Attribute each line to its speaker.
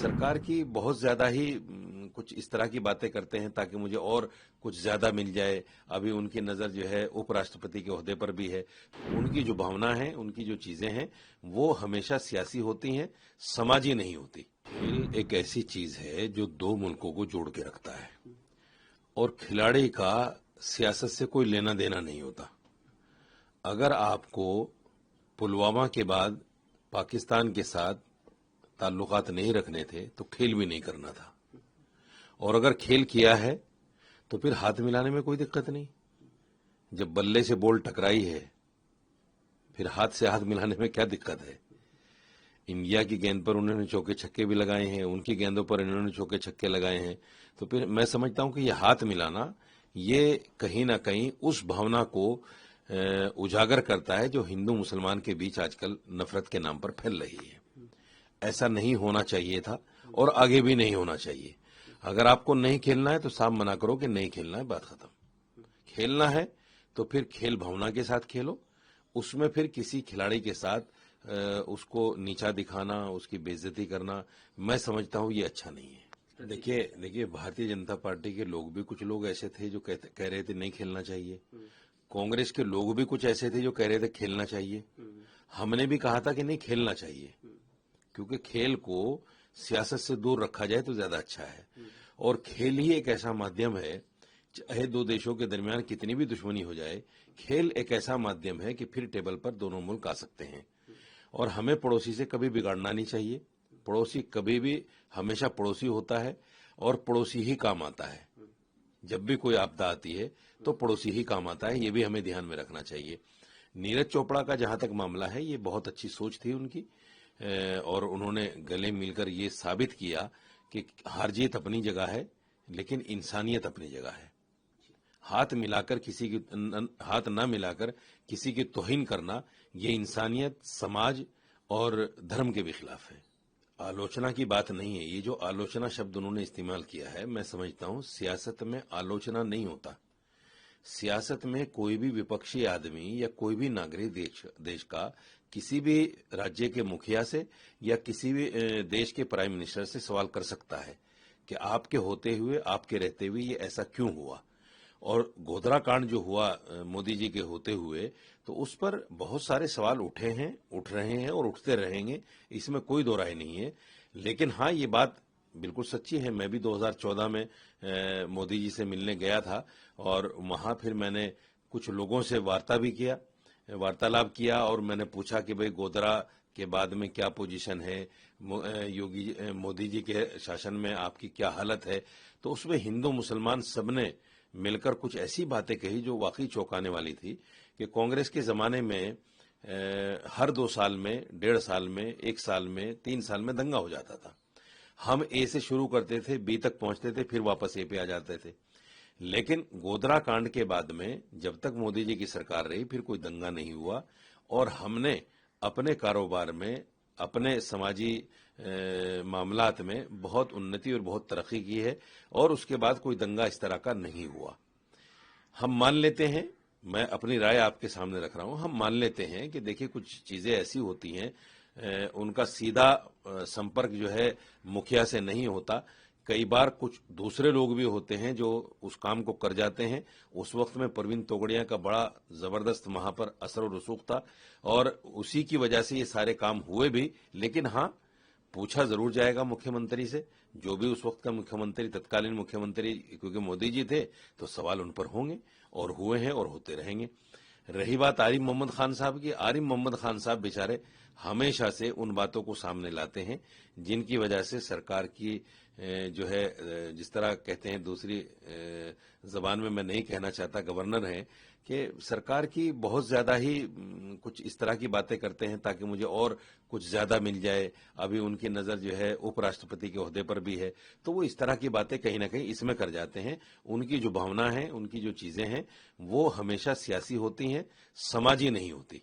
Speaker 1: सरकार की बहुत ज़्यादा ही कुछ इस तरह की बातें करते हैं ताकि मुझे और कुछ ज़्यादा मिल जाए। अभी उनकी नज़र जो है उपराष्ट्रपति के ओहदे पर भी है। उनकी जो भावना है, उनकी जो चीज़ें हैं, वो हमेशा सियासी होती हैं, समाजी नहीं होती। खेल एक ऐसी चीज़ है जो दो मुल्कों को जोड़ के रखता है और खिलाड़ी का सियासत से कोई लेना देना नहीं होता। अगर आपको पुलवामा के बाद पाकिस्तान के साथ ताल्लुकात नहीं रखने थे तो खेल भी नहीं करना था, और अगर खेल किया है तो फिर हाथ मिलाने में कोई दिक्कत नहीं। जब बल्ले से बॉल टकराई है फिर हाथ से हाथ मिलाने में क्या दिक्कत है। इंडिया की गेंद पर उन्होंने चौके छक्के भी लगाए हैं, उनकी गेंदों पर इन्होंने चौके छक्के लगाए हैं। तो फिर मैं समझता हूं कि ये हाथ मिलाना ये कहीं ना कहीं उस भावना को उजागर करता है जो हिंदू मुसलमान के बीच आजकल नफरत के नाम पर फैल रही है। ऐसा नहीं होना चाहिए था और आगे भी नहीं होना चाहिए। अगर आपको नहीं खेलना है तो साफ मना करो कि नहीं खेलना है, बात खत्म। खेलना है तो फिर खेल भावना के साथ खेलो। उसमें फिर किसी खिलाड़ी के साथ उसको नीचा दिखाना, उसकी बेइज्जती करना, मैं समझता हूं ये अच्छा नहीं है। देखिए भारतीय जनता पार्टी के लोग भी कुछ लोग ऐसे थे जो कह रहे थे नहीं खेलना चाहिए। कांग्रेस के लोग भी कुछ ऐसे थे जो कह रहे थे खेलना चाहिए। हमने भी कहा था कि नहीं खेलना चाहिए, क्योंकि खेल को सियासत से दूर रखा जाए तो ज्यादा अच्छा है। और खेल ही एक ऐसा माध्यम है, चाहे दो देशों के दरमियान कितनी भी दुश्मनी हो जाए, खेल एक ऐसा माध्यम है कि फिर टेबल पर दोनों मुल्क आ सकते हैं। और हमें पड़ोसी से कभी बिगाड़ना नहीं चाहिए। पड़ोसी कभी भी हमेशा पड़ोसी होता है और पड़ोसी ही काम आता है। जब भी कोई आपदा आती है तो पड़ोसी ही काम आता है, ये भी हमें ध्यान में रखना चाहिए। नीरज चोपड़ा का जहां तक मामला है, ये बहुत अच्छी सोच थी उनकी, और उन्होंने गले मिलकर ये साबित किया कि हार जीत अपनी जगह है लेकिन इंसानियत अपनी जगह है। हाथ मिलाकर किसी की हाथ ना मिलाकर किसी की तौहीन करना, ये इंसानियत, समाज और धर्म के भी खिलाफ है। आलोचना की बात नहीं है। ये जो आलोचना शब्द उन्होंने इस्तेमाल किया है, मैं समझता हूं सियासत में आलोचना नहीं होता। सियासत में कोई भी विपक्षी आदमी या कोई भी नागरिक देश का किसी भी राज्य के मुखिया से या किसी भी देश के प्राइम मिनिस्टर से सवाल कर सकता है कि आपके होते हुए, आपके रहते हुए ये ऐसा क्यों हुआ। और गोधरा कांड जो हुआ मोदी जी के होते हुए, तो उस पर बहुत सारे सवाल उठे हैं, उठ रहे हैं और उठते रहेंगे, इसमें कोई दो राय नहीं है। लेकिन हाँ, ये बात बिल्कुल सच्ची है। मैं भी 2014 में मोदी जी से मिलने गया था और वहां फिर मैंने कुछ लोगों से वार्तालाप किया और मैंने पूछा कि भाई गोधरा के बाद में क्या पोजीशन है, मोदी जी के शासन में आपकी क्या हालत है। तो उसमें हिंदू मुसलमान सबने मिलकर कुछ ऐसी बातें कही जो वाकई चौंकाने वाली थी कि कांग्रेस के जमाने में हर 2 साल में, 1.5 साल में, 1 साल में, 3 साल में दंगा हो जाता था। हम ए से शुरू करते थे, बी तक पहुंचते थे, फिर वापस ए पे आ जाते थे। लेकिन गोधरा कांड के बाद में जब तक मोदी जी की सरकार रही, फिर कोई दंगा नहीं हुआ और हमने अपने कारोबार में, अपने समाजी मामलात में बहुत उन्नति और बहुत तरक्की की है और उसके बाद कोई दंगा इस तरह का नहीं हुआ। हम मान लेते हैं, मैं अपनी राय आपके सामने रख रहा हूं, हम मान लेते हैं कि देखिए कुछ चीजें ऐसी होती हैं, उनका सीधा संपर्क जो है मुखिया से नहीं होता। कई बार कुछ दूसरे लोग भी होते हैं जो उस काम को कर जाते हैं। उस वक्त में प्रवीण तोगड़िया का बड़ा जबरदस्त वहां पर असर और रसूख था और उसी की वजह से ये सारे काम हुए भी। लेकिन हाँ, पूछा जरूर जाएगा मुख्यमंत्री से, जो भी उस वक्त का मुख्यमंत्री, तत्कालीन मुख्यमंत्री, क्योंकि मोदी जी थे तो सवाल उन पर होंगे और हुए हैं और होते रहेंगे। रही बात आरिफ मोहम्मद खान साहब की, आरिफ मोहम्मद खान साहब बेचारे हमेशा से उन बातों को सामने लाते हैं जिनकी वजह से सरकार की जो है, जिस तरह कहते हैं दूसरी जबान में मैं नहीं कहना चाहता, गवर्नर हैं, कि सरकार की बहुत ज्यादा ही कुछ इस तरह की बातें करते हैं ताकि मुझे और कुछ ज्यादा मिल जाए। अभी उनकी नजर जो है उपराष्ट्रपति के ओहदे पर भी है, तो वो इस तरह की बातें कहीं ना कहीं इसमें कर जाते हैं। उनकी जो भावना है, उनकी जो चीजें हैं, वो हमेशा सियासी होती हैं, समाजी नहीं होती।